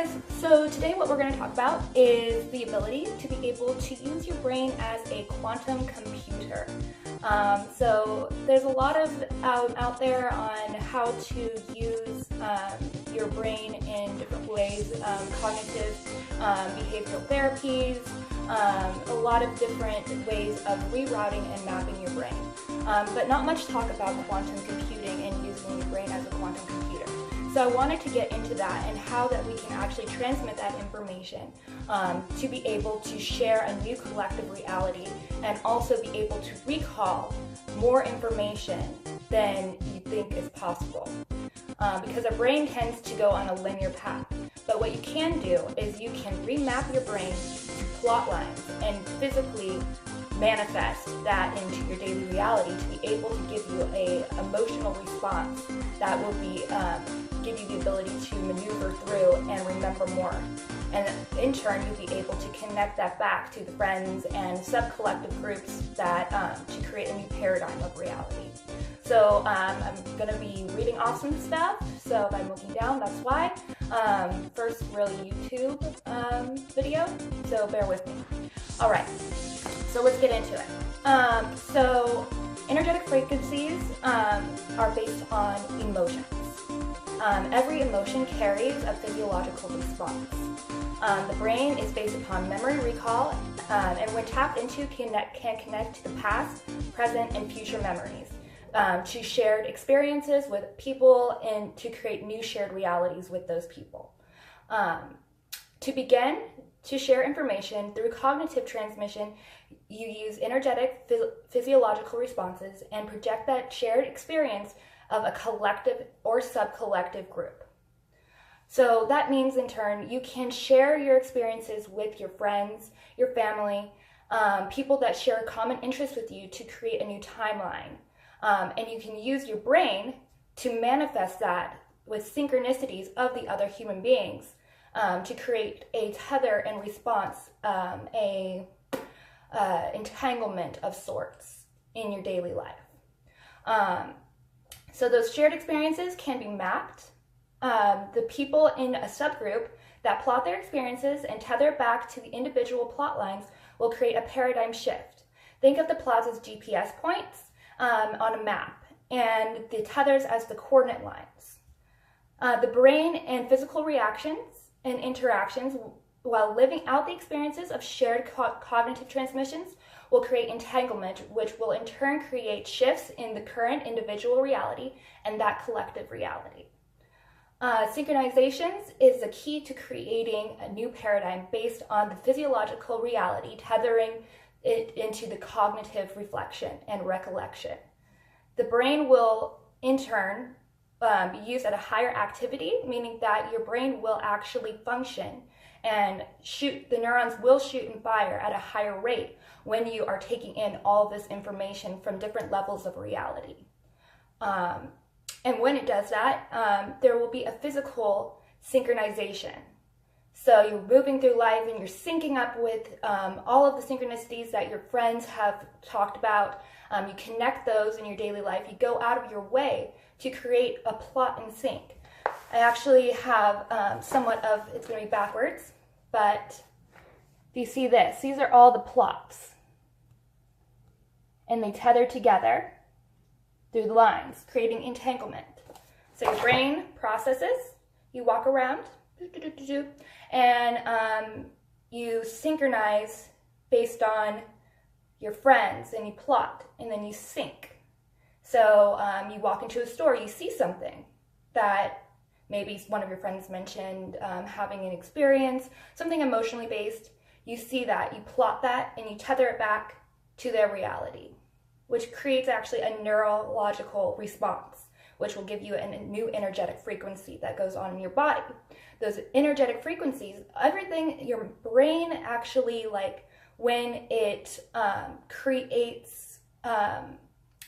guys, so today what we're going to talk about is the ability to be able to use your brain as a quantum computer. So there's a lot of out there on how to use your brain in different ways, cognitive behavioral therapies, a lot of different ways of rerouting and mapping your brain. But not much talk about quantum computing and using your brain as a quantum computer. So I wanted to get into that and how that we can actually transmit that information to be able to share a new collective reality and also be able to recall more information than you think is possible. Because our brain tends to go on a linear path. But what you can do is you can remap your brain to plot lines and physically manifest that into your daily reality to be able to give you a emotional response that will be give you the ability to maneuver through and remember more. And in turn, you'll be able to connect that back to the friends and sub-collective groups that to create a new paradigm of reality. So I'm going to be reading off some stuff, so if I'm looking down, that's why. First, really YouTube video, so bear with me. All right, so let's get into it. So energetic frequencies are based on emotions. Every emotion carries a physiological response. The brain is based upon memory recall, and when tapped into, can connect to the past, present, and future memories, to shared experiences with people, and to create new shared realities with those people. To begin to share information through cognitive transmission, you use energetic physiological responses and project that shared experience of a collective or sub-collective group. So that means in turn, you can share your experiences with your friends, your family, people that share a common interest with you to create a new timeline. And you can use your brain to manifest that with synchronicities of the other human beings to create a tether and response, entanglement of sorts in your daily life. So those shared experiences can be mapped. The people in a subgroup that plot their experiences and tether back to the individual plot lines will create a paradigm shift. Think of the plots as GPS points on a map and the tethers as the coordinate lines. The brain and physical reactions and interactions while living out the experiences of shared cognitive transmissions will create entanglement, which will in turn create shifts in the current individual reality and that collective reality. Synchronizations is the key to creating a new paradigm based on the physiological reality, tethering it into the cognitive reflection and recollection. The brain will in turn be used at a higher activity, meaning that your brain will actually function and the neurons will shoot and fire at a higher rate when you are taking in all this information from different levels of reality. And when it does that, there will be a physical synchronization. So you're moving through life and you're syncing up with all of the synchronicities that your friends have talked about. You connect those in your daily life. You go out of your way to create a plot in sync. I actually have somewhat of, it's going to be backwards, but do you see this? These are all the plots. And they tether together through the lines, creating entanglement. So your brain processes, you walk around, and you synchronize based on your friends, and you plot, and then you sync. So you walk into a store, you see something that maybe one of your friends mentioned, having an experience, something emotionally based. You see that, you plot that, and you tether it back to their reality, which creates actually a neurological response, which will give you a new energetic frequency that goes on in your body. Those energetic frequencies, everything, your brain actually, like when it creates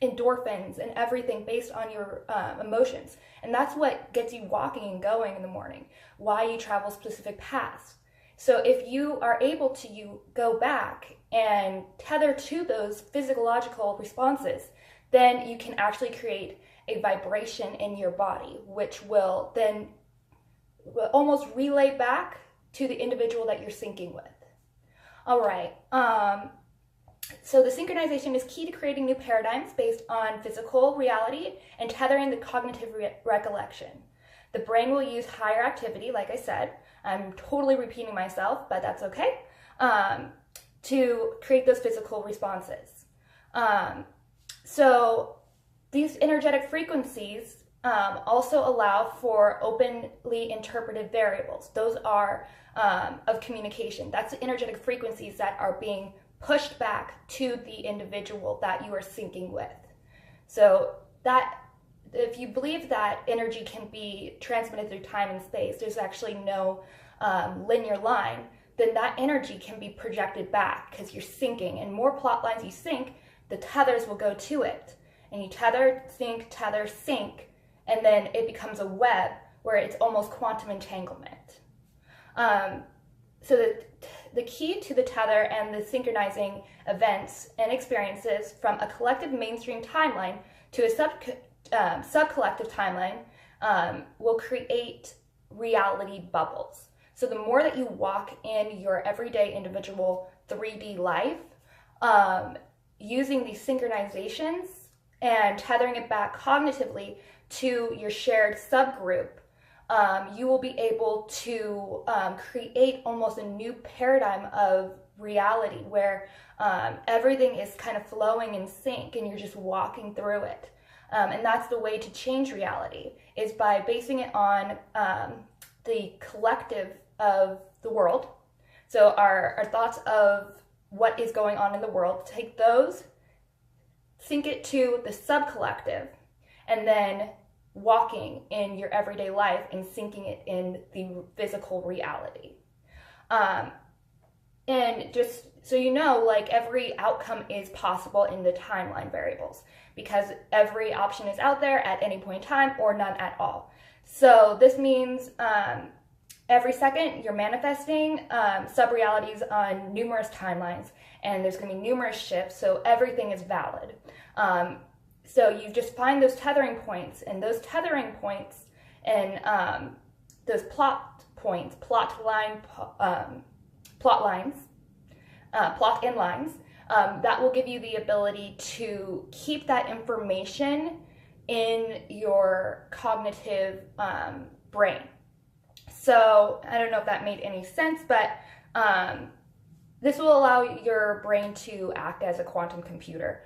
endorphins and everything based on your emotions. And that's what gets you walking and going in the morning, why you travel specific paths. So if you are able to go back and tether to those physiological responses, then you can actually create a vibration in your body, which will then almost relay back to the individual that you're syncing with. All right. So the synchronization is key to creating new paradigms based on physical reality and tethering the cognitive recollection. The brain will use higher activity, like I said. I'm totally repeating myself, but that's okay, to create those physical responses. So these energetic frequencies also allow for openly interpreted variables. Those are of communication. That's the energetic frequencies that are being pushed back to the individual that you are syncing with. So that, if you believe that energy can be transmitted through time and space, there's actually no linear line, then that energy can be projected back because you're syncing. And more plot lines you sync, the tethers will go to it. And you tether, sync, and then it becomes a web where it's almost quantum entanglement. So the key to the tether and the synchronizing events and experiences from a collective mainstream timeline to a sub-collective timeline will create reality bubbles. So the more that you walk in your everyday individual 3D life, using these synchronizations and tethering it back cognitively to your shared subgroup, you will be able to create almost a new paradigm of reality where everything is kind of flowing in sync and you're just walking through it. And that's the way to change reality, is by basing it on the collective of the world. So our thoughts of what is going on in the world, take those, sync it to the sub-collective, and then walking in your everyday life and syncing it in the physical reality. And just so you know, like, every outcome is possible in the timeline variables because every option is out there at any point in time or none at all. So this means every second you're manifesting sub-realities on numerous timelines, and there's going to be numerous shifts, so everything is valid. So you just find those tethering points, and those tethering points and those plot points, plot in lines, that will give you the ability to keep that information in your cognitive brain. So I don't know if that made any sense, but this will allow your brain to act as a quantum computer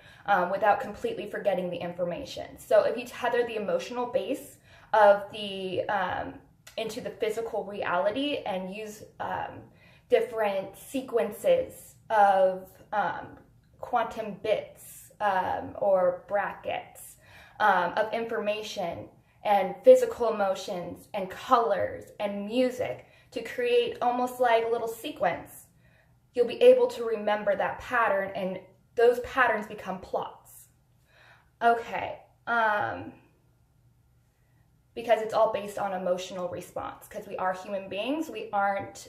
without completely forgetting the information. So if you tether the emotional base of the into the physical reality and use different sequences of quantum bits or brackets of information and physical emotions and colors and music to create almost like a little sequence, you'll be able to remember that pattern, and those patterns become plots. Okay, because it's all based on emotional response, because we are human beings. We aren't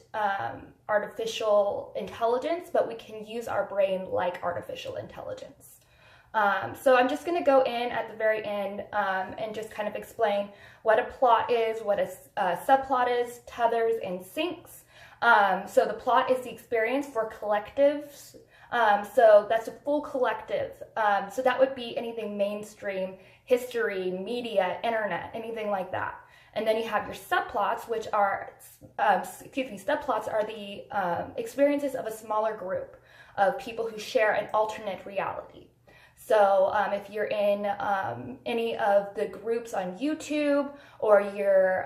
artificial intelligence, but we can use our brain like artificial intelligence. So I'm just going to go in at the very end and just kind of explain what a plot is, what a subplot is, tethers, and syncs. So the plot is the experience for collectives. So that's a full collective. So that would be anything mainstream, history, media, internet, anything like that. And then you have your subplots, which are, subplots are the experiences of a smaller group of people who share an alternate reality. So if you're in any of the groups on YouTube, or you're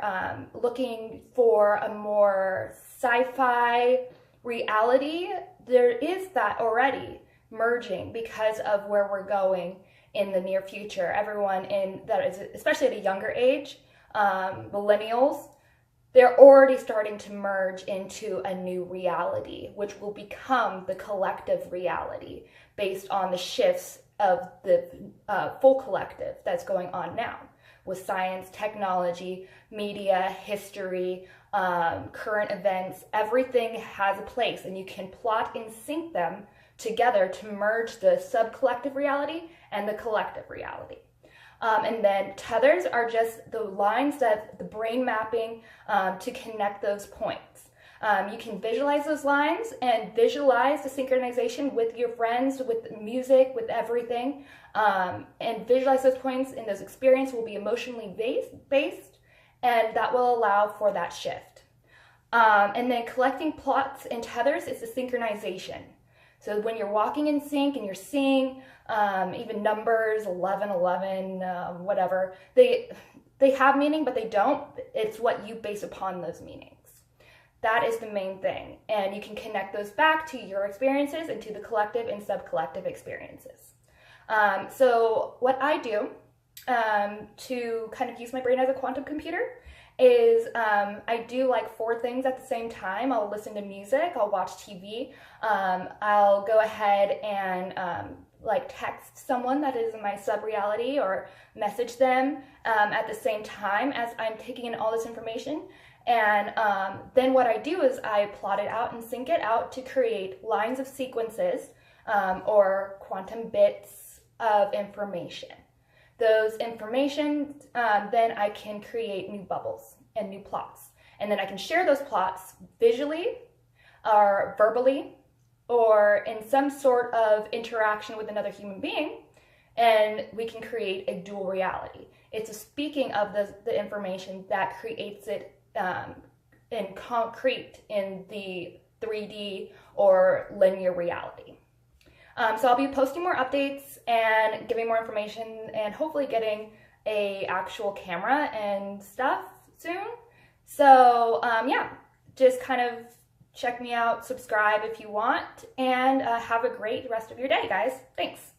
looking for a more sci-fi reality, there is that already merging because of where we're going in the near future. Everyone in that is, especially at a younger age, millennials, they're already starting to merge into a new reality, which will become the collective reality based on the shifts of the full collective that's going on now with science, technology, media, history, current events. Everything has a place, and you can plot and sync them together to merge the sub-collective reality and the collective reality. And then tethers are just the lines that the brain mapping to connect those points. You can visualize those lines and visualize the synchronization with your friends, with music, with everything. And visualize those points, and those experiences will be emotionally based, and that will allow for that shift. And then collecting plots and tethers is the synchronization. So when you're walking in sync and you're seeing even numbers, 11, 11, whatever, they have meaning, but they don't. It's what you base upon those meanings. That is the main thing. And you can connect those back to your experiences and to the collective and sub-collective experiences. So what I do to kind of use my brain as a quantum computer is I do like 4 things at the same time. I'll listen to music, I'll watch TV, I'll go ahead and like text someone that is in my sub-reality or message them at the same time as I'm taking in all this information. And then what I do is I plot it out and sync it out to create lines of sequences or quantum bits of information. Those information, then I can create new bubbles and new plots. And then I can share those plots visually or verbally or in some sort of interaction with another human being, and we can create a dual reality. It's a speaking of the information that creates it in concrete in the 3D or linear reality. So I'll be posting more updates and giving more information and hopefully getting a actual camera and stuff soon. So yeah, just kind of check me out, subscribe if you want, and have a great rest of your day, guys. Thanks.